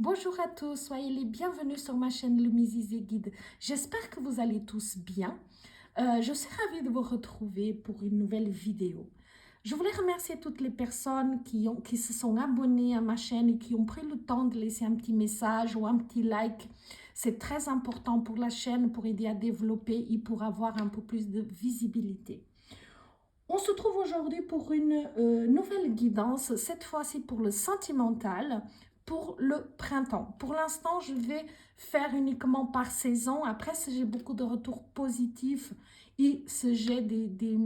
Bonjour à tous, soyez les bienvenus sur ma chaîne Le Mizizé Guide. J'espère que vous allez tous bien. Je suis ravie de vous retrouver pour une nouvelle vidéo. Je voulais remercier toutes les personnes qui se sont abonnées à ma chaîne et qui ont pris le temps de laisser un petit message ou un petit like. C'est très important pour la chaîne, pour aider à développer et pour avoir un peu plus de visibilité. On se trouve aujourd'hui pour une nouvelle guidance, cette fois-ci pour le sentimental, pour le printemps. Pour l'instant, je vais faire uniquement par saison. Après, si j'ai beaucoup de retours positifs et si j'ai des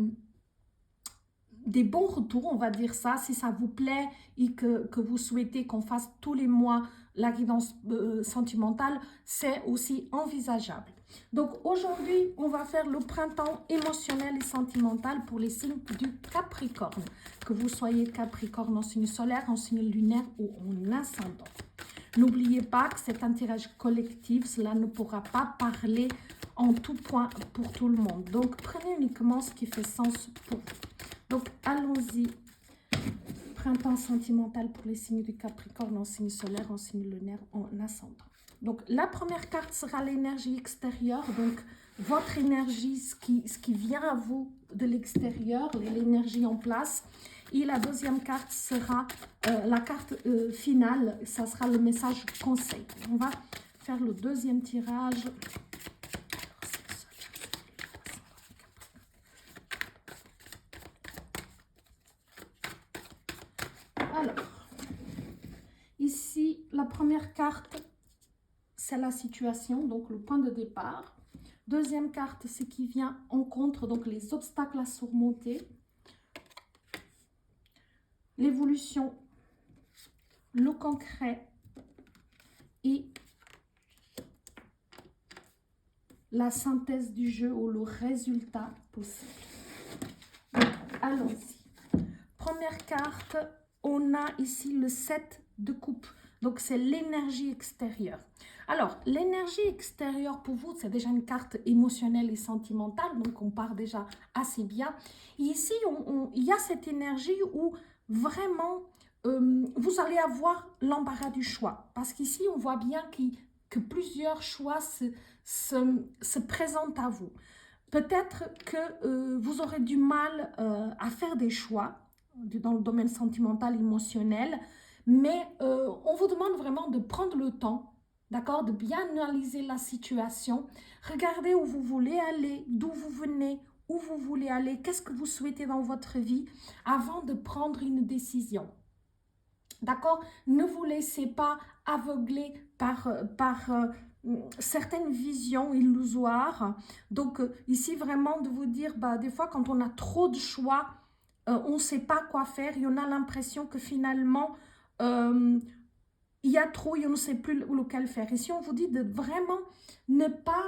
bons retours, on va dire ça, si ça vous plaît et que vous souhaitez qu'on fasse tous les mois la guidance sentimentale, c'est aussi envisageable. Donc aujourd'hui, on va faire le printemps émotionnel et sentimental pour les signes du Capricorne. Que vous soyez Capricorne en signe solaire, en signe lunaire ou en ascendant. N'oubliez pas que c'est un tirage collectif, cela ne pourra pas parler en tout point pour tout le monde. Donc prenez uniquement ce qui fait sens pour vous. Donc, allons-y. Printemps sentimental pour les signes du Capricorne en signe solaire, en signe lunaire, en ascendant. Donc, la première carte sera l'énergie extérieure. Donc, votre énergie, ce qui vient à vous de l'extérieur, l'énergie en place. Et la deuxième carte sera la carte finale. Ça sera le message conseil. On va faire le deuxième tirage. Alors, ici, la première carte, c'est la situation, donc le point de départ. Deuxième carte, c'est qui vient en contre, donc les obstacles à surmonter. L'évolution, le concret et la synthèse du jeu ou le résultat possible. Donc, allons-y. Première carte, on a ici le 7 de coupe. Donc, c'est l'énergie extérieure. Alors, l'énergie extérieure, pour vous, c'est déjà une carte émotionnelle et sentimentale. Donc, on part déjà assez bien. Et ici, il y a cette énergie où vraiment, vous allez avoir l'embarras du choix. Parce qu'ici, on voit bien que plusieurs choix se présentent à vous. Peut-être que vous aurez du mal à faire des choix dans le domaine sentimental, émotionnel, mais on vous demande vraiment de prendre le temps, d'accord, de bien analyser la situation, regardez où vous voulez aller, d'où vous venez, où vous voulez aller, qu'est-ce que vous souhaitez dans votre vie avant de prendre une décision. D'accord? Ne vous laissez pas aveugler par certaines visions illusoires. Donc, ici, vraiment, de vous dire, bah, des fois, quand on a trop de choix, on ne sait pas quoi faire et on a l'impression que finalement, il y a trop et on ne sait plus lequel faire. Ici, on vous dit de vraiment ne pas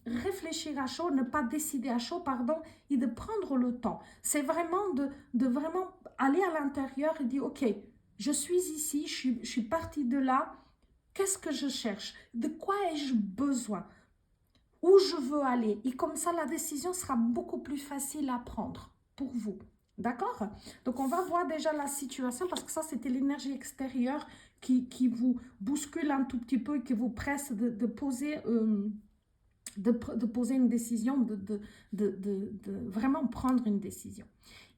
réfléchir à chaud, ne pas décider à chaud, pardon, et de prendre le temps. C'est vraiment de vraiment aller à l'intérieur et dire, OK, je suis ici, je suis partie de là, qu'est-ce que je cherche? De quoi ai-je besoin? Où je veux aller? Et comme ça, la décision sera beaucoup plus facile à prendre pour vous. D'accord? Donc, on va voir déjà la situation parce que ça, c'était l'énergie extérieure qui vous bouscule un tout petit peu et qui vous presse de poser... de poser une décision, de vraiment prendre une décision.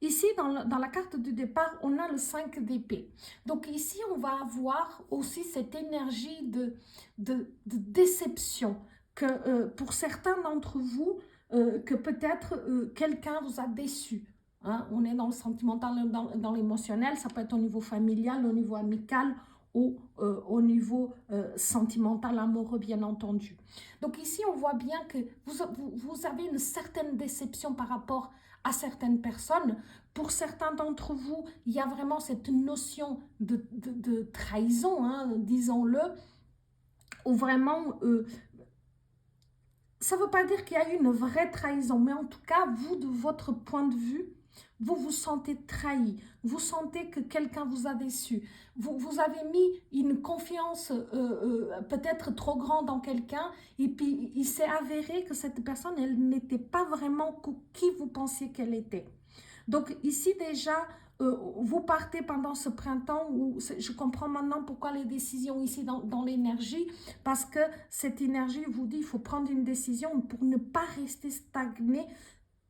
Ici, dans la carte du départ, on a le 5 d'épée. Donc ici, on va avoir aussi cette énergie de déception que pour certains d'entre vous, que peut-être quelqu'un vous a déçu. Hein? On est dans le sentimental, dans l'émotionnel, ça peut être au niveau familial, au niveau amical, ou au niveau sentimental, amoureux, bien entendu. Donc ici, on voit bien que vous avez une certaine déception par rapport à certaines personnes. Pour certains d'entre vous, il y a vraiment cette notion de trahison, hein, disons-le, où vraiment, ça ne veut pas dire qu'il y a eu une vraie trahison, mais en tout cas, vous, de votre point de vue, vous vous sentez trahi, vous sentez que quelqu'un vous a déçu, vous avez mis une confiance peut-être trop grande en quelqu'un et puis il s'est avéré que cette personne, elle n'était pas vraiment qui vous pensiez qu'elle était. Donc ici déjà, vous partez pendant ce printemps où je comprends maintenant pourquoi les décisions ici dans l'énergie, parce que cette énergie vous dit il faut prendre une décision pour ne pas rester stagné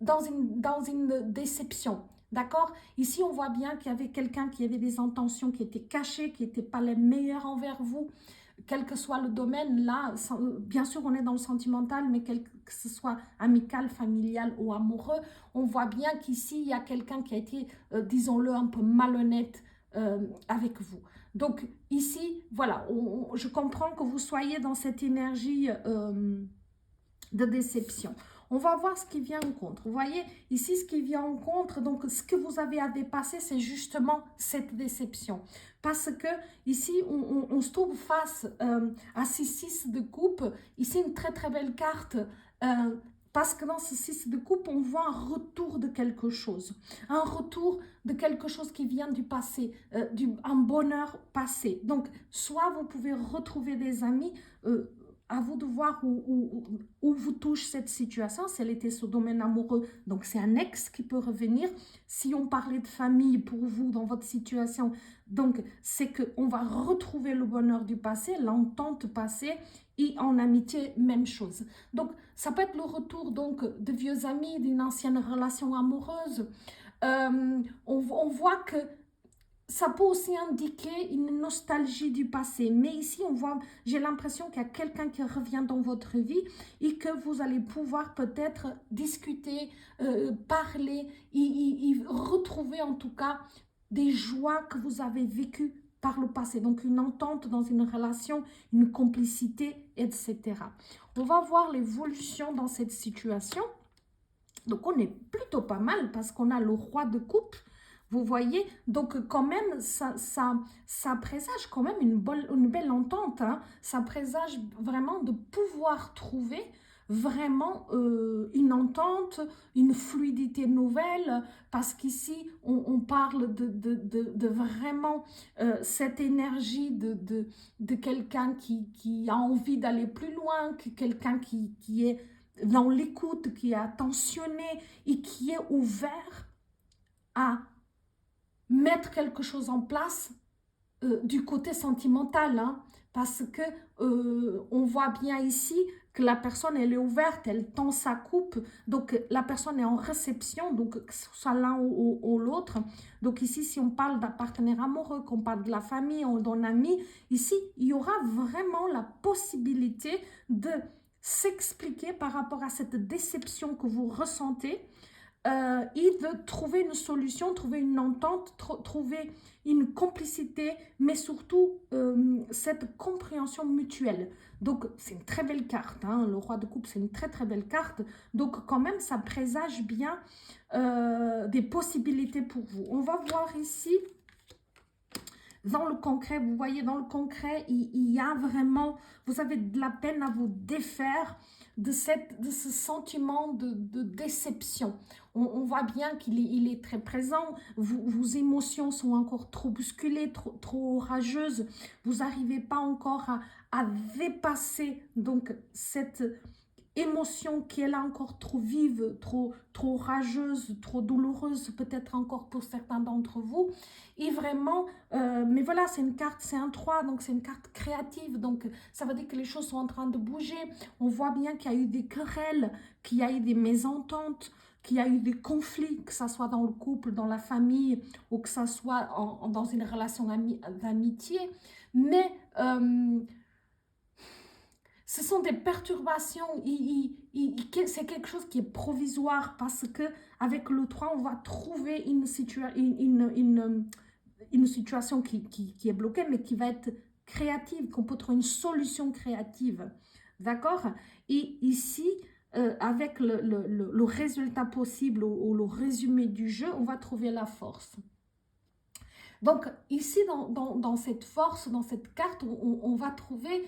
dans une déception. D'accord? Ici, on voit bien qu'il y avait quelqu'un qui avait des intentions qui étaient cachées, qui n'étaient pas les meilleures envers vous, quel que soit le domaine. Là, bien sûr, on est dans le sentimental, mais que ce soit amical, familial ou amoureux, on voit bien qu'ici, il y a quelqu'un qui a été, disons-le, un peu malhonnête avec vous. Donc, ici, voilà, je comprends que vous soyez dans cette énergie de déception. On va voir ce qui vient en contre. Vous voyez, ici, ce qui vient en contre, donc ce que vous avez à dépasser, c'est justement cette déception. Parce que ici, on se trouve face à ces 6 de coupe. Ici, une très très belle carte. Parce que dans ce 6 de coupe, on voit un retour de quelque chose. Un retour de quelque chose qui vient du passé, un bonheur passé. Donc, soit vous pouvez retrouver des amis, à vous de voir où vous touche cette situation, si elle était sur le domaine amoureux, donc c'est un ex qui peut revenir. Si on parlait de famille pour vous dans votre situation, donc c'est qu'on va retrouver le bonheur du passé, l'entente passée, et en amitié, même chose. Donc ça peut être le retour donc de vieux amis, d'une ancienne relation amoureuse. On voit que ça peut aussi indiquer une nostalgie du passé. Mais ici, on voit, j'ai l'impression qu'il y a quelqu'un qui revient dans votre vie et que vous allez pouvoir peut-être discuter, parler et retrouver en tout cas des joies que vous avez vécues par le passé. Donc, une entente dans une relation, une complicité, etc. On va voir l'évolution dans cette situation. Donc, on est plutôt pas mal parce qu'on a le roi de coupe. Vous voyez, donc quand même, ça présage quand même une belle entente. Hein. Ça présage vraiment de pouvoir trouver vraiment une entente, une fluidité nouvelle, parce qu'ici, on parle de vraiment cette énergie de quelqu'un qui a envie d'aller plus loin, quelqu'un qui est dans l'écoute, qui est attentionné et qui est ouvert à mettre quelque chose en place du côté sentimental, hein, parce que on voit bien ici que la personne elle est ouverte, elle tend sa coupe, donc la personne est en réception, donc que ce soit l'un ou l'autre. Donc ici, si on parle d'un partenaire amoureux, qu'on parle de la famille ou d'un ami, ici il y aura vraiment la possibilité de s'expliquer par rapport à cette déception que vous ressentez, et de trouver une solution, trouver une entente, trouver une complicité, mais surtout cette compréhension mutuelle. Donc, c'est une très belle carte, hein, le roi de coupe, c'est une très très belle carte. Donc, quand même, ça présage bien des possibilités pour vous. On va voir ici, dans le concret, vous voyez, dans le concret, il y a vraiment, vous avez de la peine à vous défaire de ce sentiment de déception. On voit bien qu'il est très présent, vos émotions sont encore trop bousculées, trop orageuses, vous n'arrivez pas encore à dépasser donc cette émotion qui est là encore trop vive, trop rageuse, trop douloureuse, peut-être encore pour certains d'entre vous. Et vraiment, mais voilà, c'est une carte, c'est un 3, donc c'est une carte créative, donc ça veut dire que les choses sont en train de bouger. On voit bien qu'il y a eu des querelles, qu'il y a eu des mésententes, qu'il y a eu des conflits, que ce soit dans le couple, dans la famille, ou que ce soit dans une relation d'amitié. Mais ce sont des perturbations, c'est quelque chose qui est provisoire parce que avec le 3, on va trouver une situation qui est bloquée, mais qui va être créative, qu'on peut trouver une solution créative. D'accord? Et ici, avec le résultat possible ou le résumé du jeu, on va trouver la force. Donc ici, dans cette force, dans cette carte, on va trouver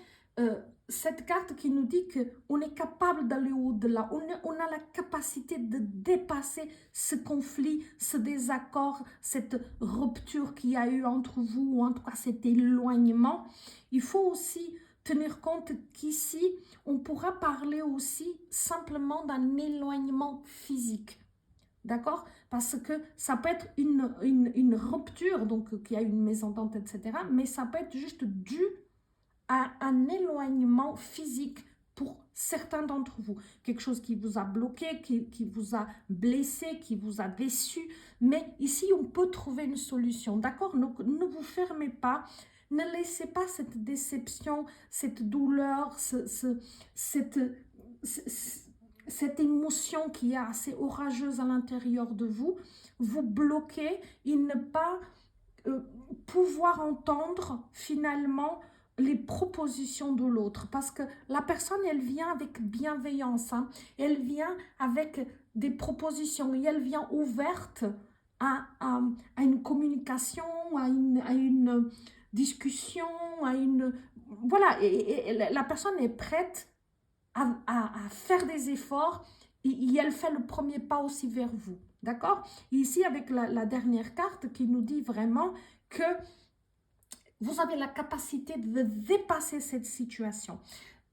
cette carte qui nous dit qu'on est capable d'aller au-delà, on a la capacité de dépasser ce conflit, ce désaccord, cette rupture qu'il y a eu entre vous, ou en tout cas cet éloignement. Il faut aussi tenir compte qu'ici, on pourra parler aussi simplement d'un éloignement physique. D'accord? Parce que ça peut être une rupture, donc qu'il y a une mésentente, etc. Mais ça peut être juste dû à un éloignement physique pour certains d'entre vous. Quelque chose qui vous a bloqué, qui vous a blessé, qui vous a déçu. Mais ici, on peut trouver une solution. D'accord? Donc, ne vous fermez pas. Ne laissez pas cette déception, cette douleur, cette émotion qui est assez orageuse à l'intérieur de vous, vous bloquer et ne pas pouvoir entendre finalement les propositions de l'autre. Parce que la personne, elle vient avec bienveillance, hein. Elle vient avec des propositions et elle vient ouverte à une communication, à une discussion, à une... Voilà, et la personne est prête à faire des efforts et elle fait le premier pas aussi vers vous. D'accord? Ici, avec la dernière carte qui nous dit vraiment que vous avez la capacité de dépasser cette situation.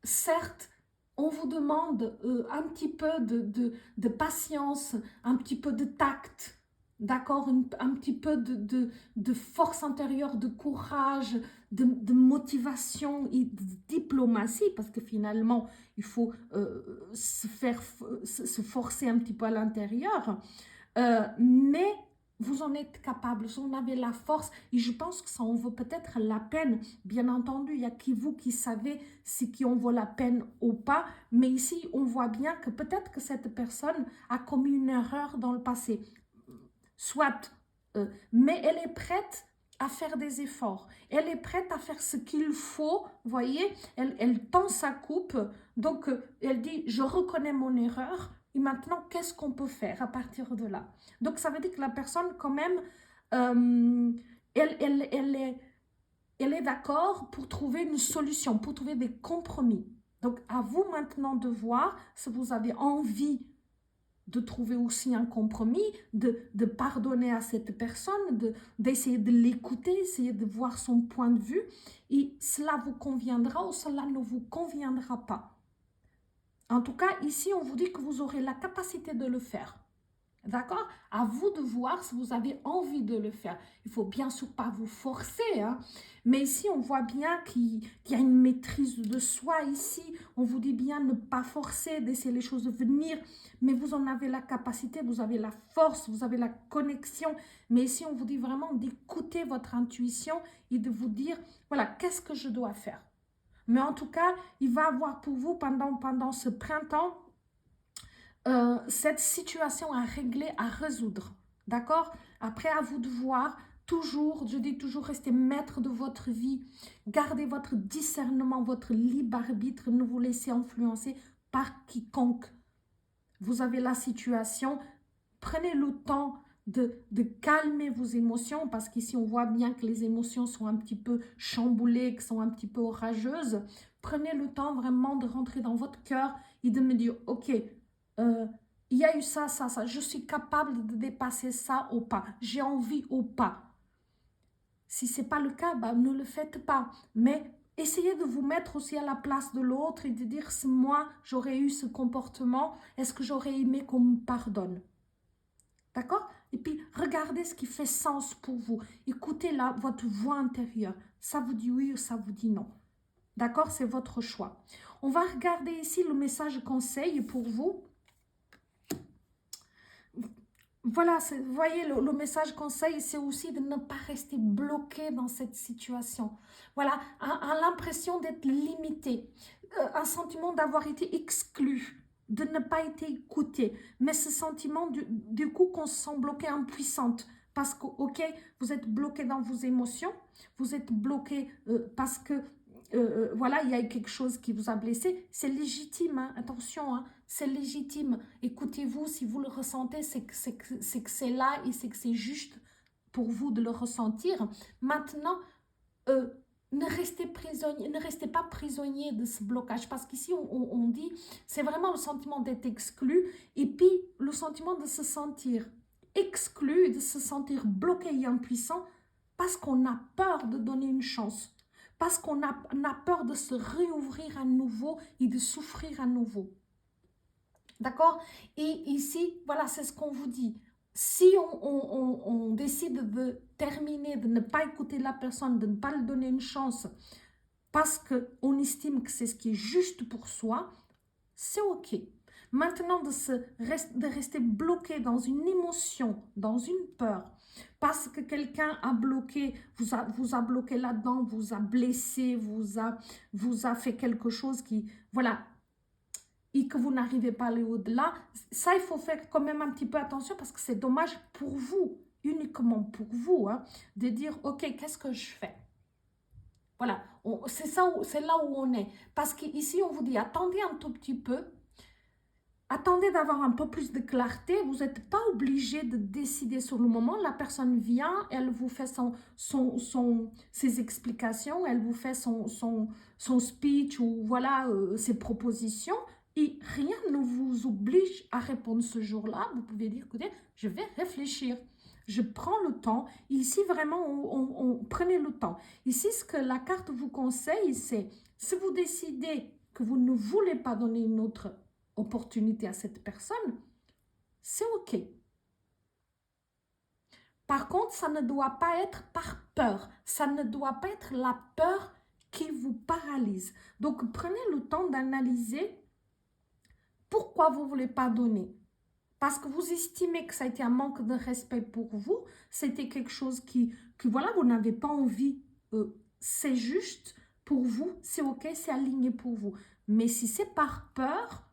Certes, on vous demande un petit peu de patience, un petit peu de tact, d'accord, un petit peu de force intérieure, de courage, de motivation et de diplomatie, parce que finalement, il faut se forcer un petit peu à l'intérieur. Mais vous en êtes capable, vous en avez la force et je pense que ça en vaut peut-être la peine. Bien entendu, il y a vous qui savez si qui en vaut la peine ou pas, mais ici, on voit bien que peut-être que cette personne a commis une erreur dans le passé. Soit, mais elle est prête à faire des efforts. Elle est prête à faire ce qu'il faut, vous voyez, elle tend sa coupe, donc elle dit, je reconnais mon erreur, et maintenant, qu'est-ce qu'on peut faire à partir de là? Donc, ça veut dire que la personne, quand même, elle est d'accord pour trouver une solution, pour trouver des compromis. Donc, à vous maintenant de voir si vous avez envie de trouver aussi un compromis, de pardonner à cette personne, d'essayer de l'écouter, essayer de voir son point de vue, et cela vous conviendra ou cela ne vous conviendra pas. En tout cas, ici, on vous dit que vous aurez la capacité de le faire. D'accord? À vous de voir si vous avez envie de le faire. Il ne faut bien sûr pas vous forcer, hein? Mais ici, on voit bien qu'il y a une maîtrise de soi ici. On vous dit bien ne pas forcer, d'essayer les choses de venir. Mais vous en avez la capacité, vous avez la force, vous avez la connexion. Mais ici, on vous dit vraiment d'écouter votre intuition et de vous dire, voilà, qu'est-ce que je dois faire? Mais en tout cas, il va avoir pour vous pendant ce printemps, cette situation à régler, à résoudre. D'accord? Après, à vous de voir. Toujours, je dis toujours, restez maître de votre vie. Gardez votre discernement, votre libre arbitre. Ne vous laissez influencer par quiconque. Vous avez la situation. Prenez le temps de calmer vos émotions, parce qu'ici, on voit bien que les émotions sont un petit peu chamboulées, que sont un petit peu orageuses. Prenez le temps vraiment de rentrer dans votre cœur et de me dire, ok, il y a eu ça, ça, ça. Je suis capable de dépasser ça ou pas. J'ai envie ou pas. Si ce n'est pas le cas, bah, ne le faites pas. Mais essayez de vous mettre aussi à la place de l'autre et de dire, si moi, j'aurais eu ce comportement, est-ce que j'aurais aimé qu'on me pardonne? D'accord? Et puis, regardez ce qui fait sens pour vous. Écoutez là, votre voix intérieure. Ça vous dit oui ou ça vous dit non. D'accord? C'est votre choix. On va regarder ici le message conseil pour vous. Voilà, vous voyez, le message conseil, c'est aussi de ne pas rester bloqué dans cette situation. Voilà, l'impression d'être limité, un sentiment d'avoir été exclu, de ne pas être écouté. Mais ce sentiment, du coup, qu'on se sent bloqué, impuissante. Parce que, ok, vous êtes bloqué dans vos émotions, vous êtes bloqué parce que voilà, il y a quelque chose qui vous a blessé, c'est légitime, hein, attention, hein, c'est légitime. Écoutez-vous, si vous le ressentez, c'est que c'est là et c'est que c'est juste pour vous de le ressentir. Maintenant, ne restez pas prisonnier de ce blocage, parce qu'ici, on dit, c'est vraiment le sentiment d'être exclu et puis le sentiment de se sentir exclu, de se sentir bloqué et impuissant parce qu'on a peur de donner une chance. Parce qu'on a peur de se réouvrir à nouveau et de souffrir à nouveau. D'accord? Et ici, voilà, c'est ce qu'on vous dit. Si on décide de terminer, de ne pas écouter la personne, de ne pas lui donner une chance, parce qu'on estime que c'est ce qui est juste pour soi, c'est OK. Maintenant, de rester bloqué dans une émotion, dans une peur, parce que quelqu'un a bloqué, vous a bloqué là-dedans, vous a blessé, vous a fait quelque chose qui, voilà, et que vous n'arrivez pas à aller au-delà, ça, il faut faire quand même un petit peu attention parce que c'est dommage pour vous, uniquement pour vous, hein, de dire, OK, qu'est-ce que je fais? Voilà, c'est là où on est. Parce qu'ici, on vous dit, attendez un tout petit peu, attendez d'avoir un peu plus de clarté. Vous n'êtes pas obligé de décider sur le moment. La personne vient, elle vous fait ses explications, elle vous fait son speech ou voilà ses propositions. Et rien ne vous oblige à répondre ce jour-là. Vous pouvez dire, écoutez, je vais réfléchir. Je prends le temps. Ici, vraiment, prenez le temps. Ici, ce que la carte vous conseille, c'est si vous décidez que vous ne voulez pas donner une autre opportunité à cette personne, c'est OK. Par contre, ça ne doit pas être par peur. Ça ne doit pas être la peur qui vous paralyse. Donc, prenez le temps d'analyser pourquoi vous ne voulez pas donner. Parce que vous estimez que ça a été un manque de respect pour vous, c'était quelque chose que voilà, vous n'avez pas envie. C'est juste pour vous, c'est OK, c'est aligné pour vous. Mais si c'est par peur,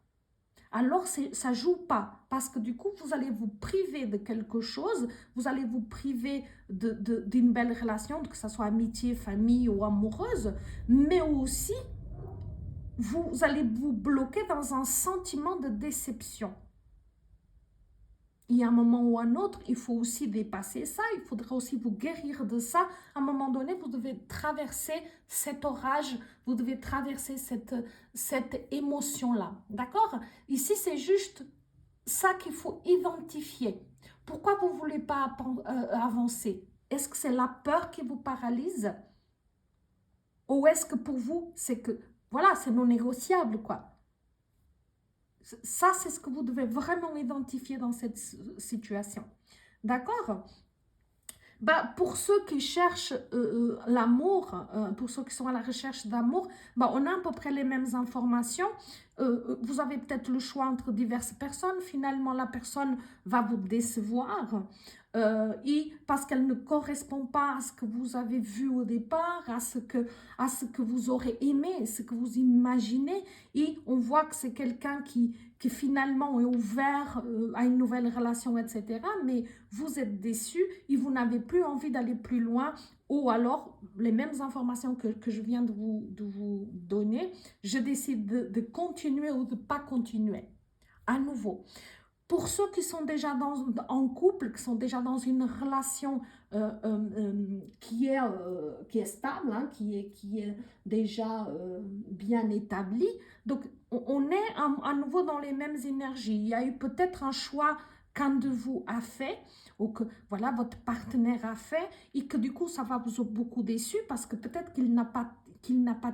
alors ça ne joue pas. Parce que du coup, vous allez vous priver de quelque chose, vous allez vous priver d'une belle relation, que ce soit amitié, famille ou amoureuse, mais aussi, vous allez vous bloquer dans un sentiment de déception. Il y a un moment ou un autre, il faut aussi dépasser ça, il faudra aussi vous guérir de ça. À un moment donné, vous devez traverser cet orage, vous devez traverser cette émotion-là. D'accord? Ici, c'est juste ça qu'il faut identifier. Pourquoi vous ne voulez pas avancer? Est-ce que c'est la peur qui vous paralyse? Ou est-ce que pour vous, c'est que, voilà, c'est non négociable, quoi. Ça, c'est ce que vous devez vraiment identifier dans cette situation. D'accord? Bah, pour ceux qui cherchent l'amour, pour ceux qui sont à la recherche d'amour, bah, on a à peu près les mêmes informations. Vous avez peut-être le choix entre diverses personnes. Finalement, la personne va vous décevoir. Et parce qu'elle ne correspond pas à ce que vous avez vu au départ, à ce que vous aurez aimé, ce que vous imaginez. Et on voit que c'est quelqu'un qui finalement est ouvert à une nouvelle relation, etc. Mais vous êtes déçu et vous n'avez plus envie d'aller plus loin, ou alors les mêmes informations que je viens de vous donner, je décide de continuer ou de ne pas continuer. À nouveau, pour ceux qui sont déjà en couple, qui sont déjà dans une relation qui est stable, hein, qui est déjà bien établie, donc on est à nouveau dans les mêmes énergies. Il y a eu peut-être un choix qu'un de vous a fait, ou que voilà, votre partenaire a fait, et que du coup, ça va vous beaucoup déçu parce que peut-être qu'il n'a pas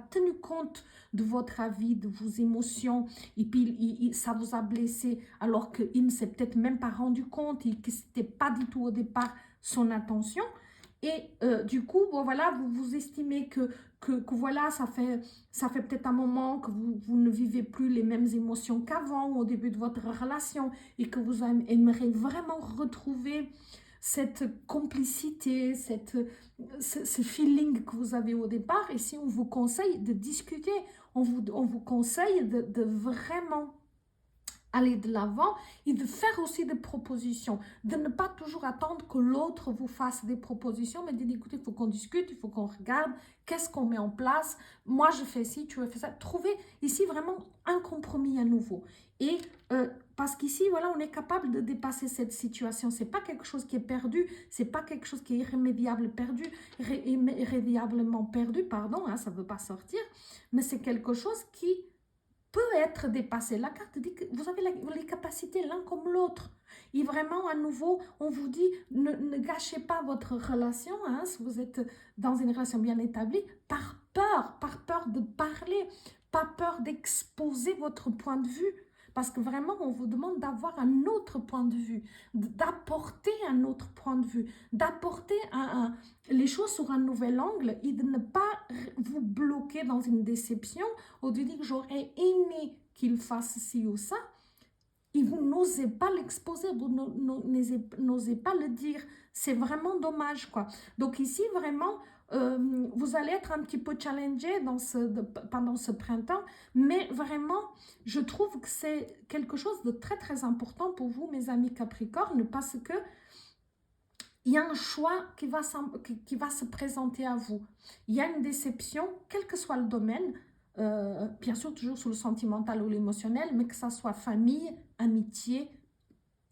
tenu compte de votre avis, de vos émotions, et puis ça vous a blessé alors qu'il ne s'est peut-être même pas rendu compte et que ce n'était pas du tout au départ son intention. Et du coup, bon, voilà, vous estimez que voilà, ça fait peut-être un moment que vous ne vivez plus les mêmes émotions qu'avant au début de votre relation et que vous aimeriez vraiment retrouver cette complicité, ce feeling que vous avez au départ. Et si on vous conseille de discuter, on vous conseille de vraiment aller de l'avant et de faire aussi des propositions, de ne pas toujours attendre que l'autre vous fasse des propositions, mais de dire, écoutez, il faut qu'on discute, il faut qu'on regarde, qu'est-ce qu'on met en place, moi je fais ci, tu veux faire ça, trouver ici vraiment un compromis à nouveau. Et parce qu'ici, voilà, on est capable de dépasser cette situation, c'est pas quelque chose qui est perdu, c'est pas quelque chose qui est irrémédiablement perdu, pardon, hein, ça ne veut pas sortir, mais c'est quelque chose qui peut être dépassé. La carte dit que vous avez les capacités l'un comme l'autre. Et vraiment, à nouveau, on vous dit, ne gâchez pas votre relation, hein, si vous êtes dans une relation bien établie, par peur de parler, pas peur d'exposer votre point de vue. Parce que vraiment, on vous demande d'avoir un autre point de vue, d'apporter un autre point de vue, d'apporter les choses sur un nouvel angle et de ne pas vous bloquer dans une déception ou de dire j'aurais aimé qu'il fasse ci ou ça. Et vous n'osez pas l'exposer, vous n'osez pas le dire. C'est vraiment dommage, quoi. Donc ici, vraiment, vous allez être un petit peu challengé pendant ce printemps, mais vraiment, je trouve que c'est quelque chose de très, très important pour vous, mes amis Capricorne, parce que il y a un choix qui va se présenter à vous. Il y a une déception, quel que soit le domaine, bien sûr toujours sur le sentimental ou l'émotionnel, mais que ça soit famille, amitié,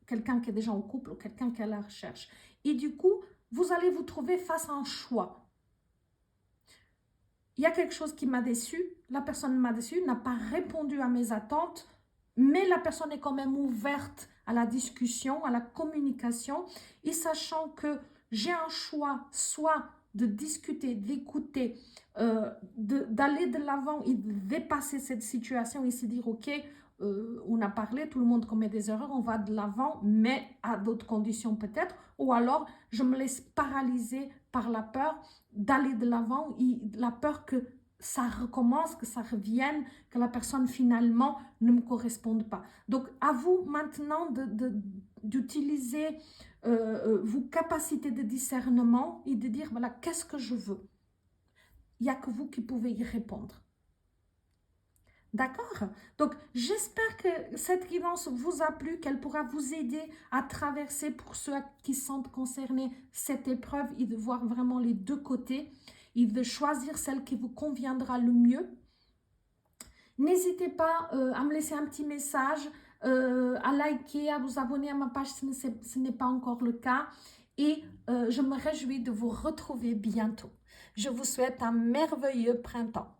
quelqu'un qui est déjà en couple ou quelqu'un qui est à la recherche. Et du coup, vous allez vous trouver face à un choix. Il y a quelque chose qui m'a déçu, la personne m'a déçu, n'a pas répondu à mes attentes, mais la personne est quand même ouverte à la discussion, à la communication, et sachant que j'ai un choix, soit de discuter, d'écouter, d'aller de l'avant et de dépasser cette situation et se dire, ok, on a parlé, tout le monde commet des erreurs, on va de l'avant, mais à d'autres conditions peut-être, ou alors je me laisse paralyser par la peur d'aller de l'avant et la peur que ça recommence, que ça revienne, que la personne finalement ne me corresponde pas. Donc, à vous maintenant d'utiliser vos capacités de discernement et de dire, voilà, qu'est-ce que je veux? Il n'y a que vous qui pouvez y répondre. D'accord? Donc, j'espère que cette guidance vous a plu, qu'elle pourra vous aider à traverser pour ceux qui se sentent concernés cette épreuve et de voir vraiment les deux côtés et de choisir celle qui vous conviendra le mieux. N'hésitez pas à me laisser un petit message, à liker, à vous abonner à ma page si ce n'est pas encore le cas. Et je me réjouis de vous retrouver bientôt. Je vous souhaite un merveilleux printemps.